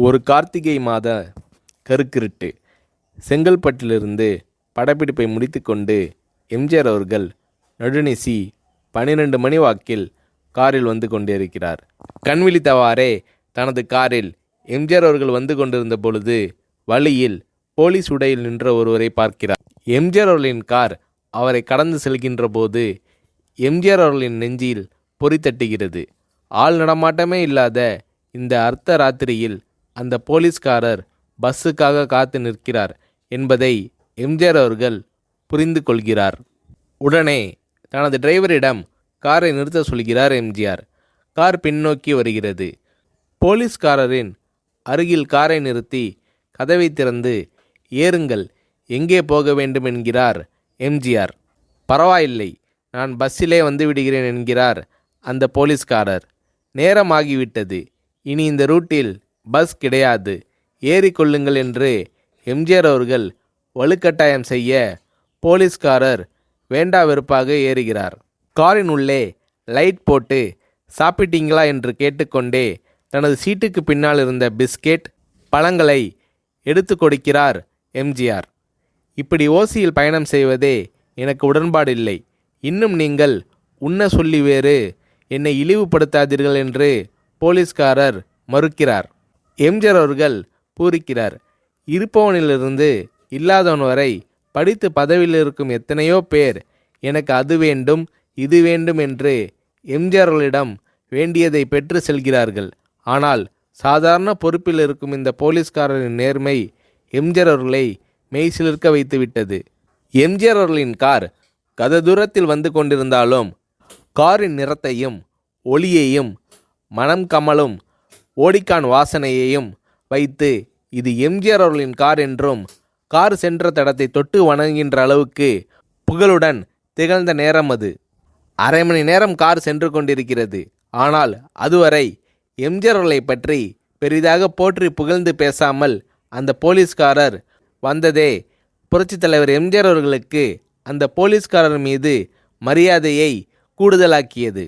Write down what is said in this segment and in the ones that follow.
ஒரு கார்த்திகை மாத கருக்கிருட்டு. செங்கல்பட்டிலிருந்து படப்பிடிப்பை முடித்துக்கொண்டு எம்ஜிஆர் அவர்கள் நடுநிசி 12 மணி வாக்கில் காரில் வந்து கொண்டிருக்கிறார். கண் விழித்தவாறே தனது காரில் எம்ஜிஆர் அவர்கள் வந்து கொண்டிருந்த பொழுது வழியில் போலீஸ் உடையில் நின்ற ஒருவரை பார்க்கிறார். எம்ஜிஆர் அவர்களின் கார் அவரை கடந்து செல்கின்ற போது எம்ஜிஆர் அவர்களின் நெஞ்சில் பொறி தட்டுகிறது. ஆள் நடமாட்டமே இல்லாத இந்த அர்த்த ராத்திரியில் அந்த போலீஸ்காரர் பஸ்ஸுக்காக காத்து நிற்கிறார் என்பதை எம்ஜிஆர் அவர்கள் புரிந்து கொள்கிறார். உடனே தனது டிரைவரிடம் காரை நிறுத்த சொல்கிறார் எம்ஜிஆர். கார் பின்னோக்கி வருகிறது. போலீஸ்காரரின் அருகில் காரை நிறுத்தி கதவை திறந்து ஏறுங்கள், எங்கே போக வேண்டும் என்கிறார் எம்ஜிஆர். பரவாயில்லை, நான் பஸ்ஸிலே வந்து விடுகிறேன் என்கிறார் அந்த போலீஸ்காரர். நேரமாகிவிட்டது, இனி இந்த ரூட்டில் பஸ் கிடையாது, ஏறிக்கொள்ளுங்கள் என்று எம்ஜிஆர் அவர்கள் வலுக்கட்டாயம் செய்ய போலீஸ்காரர் வேண்டா வெறுப்பாக ஏறுகிறார். காரின் உள்ளே லைட் போட்டு சாப்பிட்டீங்களா என்று கேட்டுக்கொண்டே தனது சீட்டுக்கு பின்னால் இருந்த பிஸ்கெட் பழங்களை எடுத்து கொடுக்கிறார் எம்ஜிஆர். இப்படி ஓசியில் பயணம் செய்வதே எனக்கு உடன்பாடில்லை. இன்னும் நீங்கள் உண்ண சொல்லி வேறு என்னை இழிவுபடுத்தாதீர்கள் என்று போலீஸ்காரர் மறுக்கிறார். எம்ஜிஆர் அவர்கள் பூரிக்கிறார். இருப்பவனிலிருந்து இல்லாதவன் வரை படித்து பதவியில் இருக்கும் எத்தனையோ பேர் எனக்கு அது வேண்டும் இது வேண்டும் என்று எம்ஜிஆர் அவர்களிடம் வேண்டியதை பெற்று செல்கிறார்கள். ஆனால் சாதாரண பொறுப்பில் இருக்கும் இந்த போலீஸ்காரரின் நேர்மை எம்ஜிஆர் அவர்களை மெய்சிலிர்க்க வைத்துவிட்டது. எம்ஜிஆர் அவர்களின் கார் கத தூரத்தில் வந்து கொண்டிருந்தாலும் காரின் நிறத்தையும் ஒளியையும் மனம் கமலும் ஓடிக்கான் வாசனையையும் வைத்து இது எம்ஜிஆர் அவர்களின் கார் என்றும் கார் சென்ற தடத்தை தொட்டு வணங்குகின்ற அளவுக்கு புகழுடன் திகழ்ந்த நேரம் அது. அரை மணி நேரம் கார் சென்று கொண்டிருக்கிறது. ஆனால் அதுவரை எம்ஜிஆர் அவர்களை பற்றி பெரிதாக போற்றி புகழ்ந்து பேசாமல் அந்த போலீஸ்காரர் வந்ததே புரட்சித் தலைவர் எம்ஜிஆர் அவர்களுக்கு அந்த போலீஸ்காரர் மீது மரியாதையை கூடுதலாக்கியது.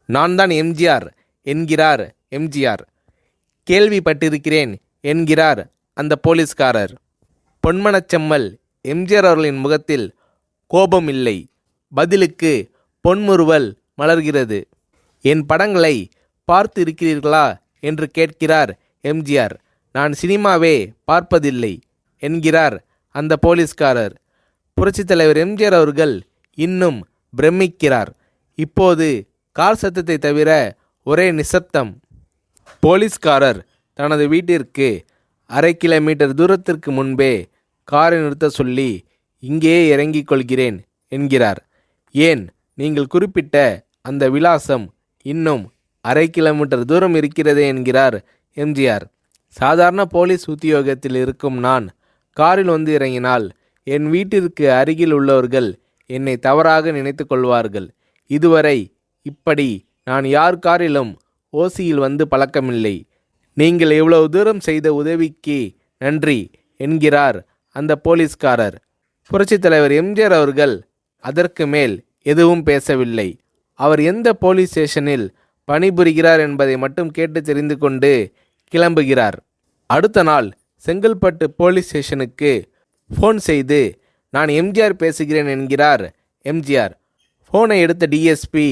நான் தான் எம்ஜிஆர் என்கிறார் எம்ஜிஆர். கேள்விப்பட்டிருக்கிறேன் என்கிறார் அந்த போலீஸ்காரர். பொன்மனச்செம்மல் எம்ஜிஆர் அவர்களின் முகத்தில் கோபம் இல்லை, பதிலுக்கு பொன்முறுவல் மலர்கிறது. என் படங்களை பார்த்து இருக்கிறீர்களா என்று கேட்கிறார் எம்ஜிஆர். நான் சினிமாவே பார்ப்பதில்லை என்கிறார் அந்த போலீஸ்காரர். புரட்சித் தலைவர் எம்ஜிஆர் அவர்கள் இன்னும் பிரமிக்கிறார். இப்போது கார் சத்தத்தை தவிர ஒரே நிசப்தம். போலீஸ்காரர் தனது வீட்டிற்கு அரை கிலோமீட்டர் தூரத்திற்கு முன்பே காரை நிறுத்த சொல்லி இங்கேயே இறங்கிக் கொள்கிறேன் என்கிறார். ஏன், நீங்கள் குறிப்பிட்ட அந்த விலாசம் இன்னும் அரை கிலோமீட்டர் தூரம் இருக்கிறதே என்கிறார் எம்ஜிஆர். சாதாரண போலீஸ் உத்தியோகத்தில் இருக்கும் நான் காரில் வந்து இறங்கினால் என் வீட்டிற்கு அருகில் உள்ளவர்கள் என்னை தவறாக நினைத்து கொள்வார்கள். இதுவரை இப்படி நான் யார் காரிலும் ஓசியில் வந்து பழக்கமில்லை. நீங்கள் இவ்வளவு தூரம் செய்த உதவிக்கு நன்றி என்கிறார் அந்த போலீஸ்காரர். புரட்சித் தலைவர் எம்ஜிஆர் அவர்கள் அதற்கு மேல் எதுவும் பேசவில்லை. அவர் எந்த போலீஸ் ஸ்டேஷனில் பணிபுரிகிறார் என்பதை மட்டும் கேட்டு தெரிந்து கொண்டு கிளம்புகிறார். அடுத்த நாள் செங்கல்பட்டு போலீஸ் ஸ்டேஷனுக்கு ஃபோன் செய்து நான் எம்ஜிஆர் பேசுகிறேன் என்கிறார் எம்ஜிஆர். ஃபோனை எடுத்த டிஎஸ்பி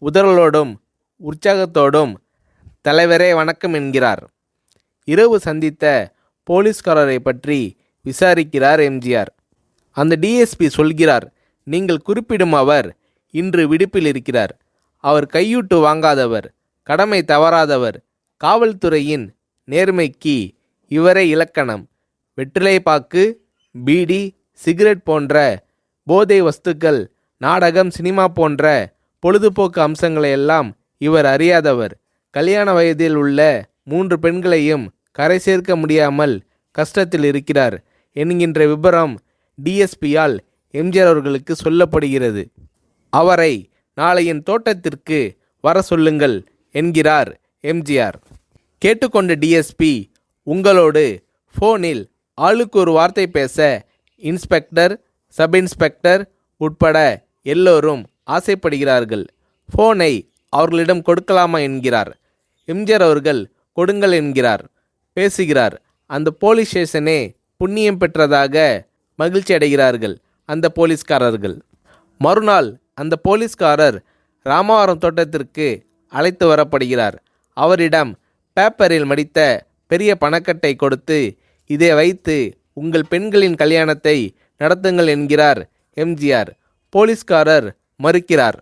உதறலோடும் உற்சாகத்தோடும் தலைவரே வணக்கம் என்கிறார். இரவு சந்தித்த போலீஸ்காரரை பற்றி விசாரிக்கிறார் எம்ஜிஆர். அந்த டிஎஸ்பி சொல்கிறார், நீங்கள் குறிப்பிடும் அவர் இன்று விடுப்பில் இருக்கிறார். அவர் கையூட்டு வாங்காதவர், கடமை தவறாதவர், காவல்துறையின் நேர்மைக்கு இவரே இலக்கணம். வெற்றிலை பாக்கு, பீடி, சிகரெட் போன்ற போதை வஸ்துக்கள், நாடகம், சினிமா போன்ற பொழுதுபோக்கு அம்சங்களையெல்லாம் இவர் அறியாதவர். கல்யாண வயதில் உள்ள 3 பெண்களையும் கரை சேர்க்க முடியாமல் கஷ்டத்தில் இருக்கிறார் என்கின்ற விபரம் டிஎஸ்பியால் எம்ஜிஆர் அவர்களுக்கு சொல்லப்படுகிறது. அவரை நாளை என் தோட்டத்திற்கு வர சொல்லுங்கள் என்கிறார் எம்ஜிஆர். கேட்டுக்கொண்ட டிஎஸ்பி உங்களோடு ஃபோனில் ஆளுக்கு ஒரு வார்த்தை பேச இன்ஸ்பெக்டர், சப் இன்ஸ்பெக்டர் உட்பட எல்லோரும் ஆசைப்படுகிறார்கள். ஃபோனை அவர்களிடம் கொடுக்கலாமா என்கிறார். எம்ஜிஆர் அவர்கள் கொடுங்கள் என்கிறார். பேசுகிறார். அந்த போலீஸ் ஸ்டேஷனே புண்ணியம் பெற்றதாக மகிழ்ச்சி அடைகிறார்கள் அந்த போலீஸ்காரர்கள். மறுநாள் அந்த போலீஸ்காரர் ராமவரம் தோட்டத்திற்கு அழைத்து வரப்படுகிறார். அவரிடம் பேப்பரில் மடித்த பெரிய பணக்கட்டை கொடுத்து, இதை வைத்து உங்கள் பெண்களின் கல்யாணத்தை நடத்துங்கள் என்கிறார் எம்ஜிஆர். போலீஸ்காரர் மறுக்கிறார்.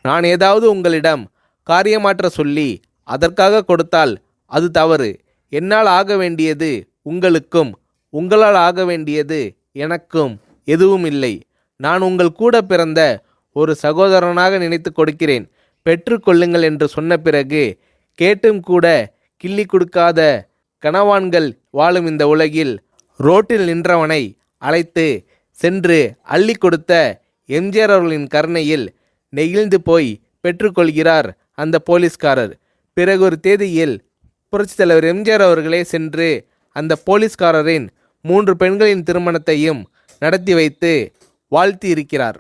நான் ஏதாவது உங்களிடம் காரியமாற்ற சொல்லி அதற்காக கொடுத்தால் அது தவறு. என்னால் ஆக வேண்டியது உங்களுக்கும், உங்களால் ஆக வேண்டியது எனக்கும் எதுவும் இல்லை. நான் உங்கள் கூட பிறந்த ஒரு சகோதரனாக நினைத்து கொடுக்கிறேன், பெற்றுக்கொள்ளுங்கள் என்று சொன்ன பிறகு கேட்டும் கூட கிள்ளி கொடுக்காத கனவான்கள் வாழும் இந்த உலகில் ரோட்டில் நின்றவனை அழைத்து சென்று அள்ளி கொடுத்த எம்ஜிஆர் அவர்களின் கருணையில் நெகிழ்ந்து போய் பெற்றுக்கொள்கிறார் அந்த போலீஸ்காரர். பிறகு ஒரு தேதியில் புரட்சித் தலைவர் எம்ஜிஆர் அவர்களே சென்று அந்த போலீஸ்காரரின் 3 பெண்களின் திருமணத்தையும் நடத்தி வைத்து வாழ்த்தி இருக்கிறார்.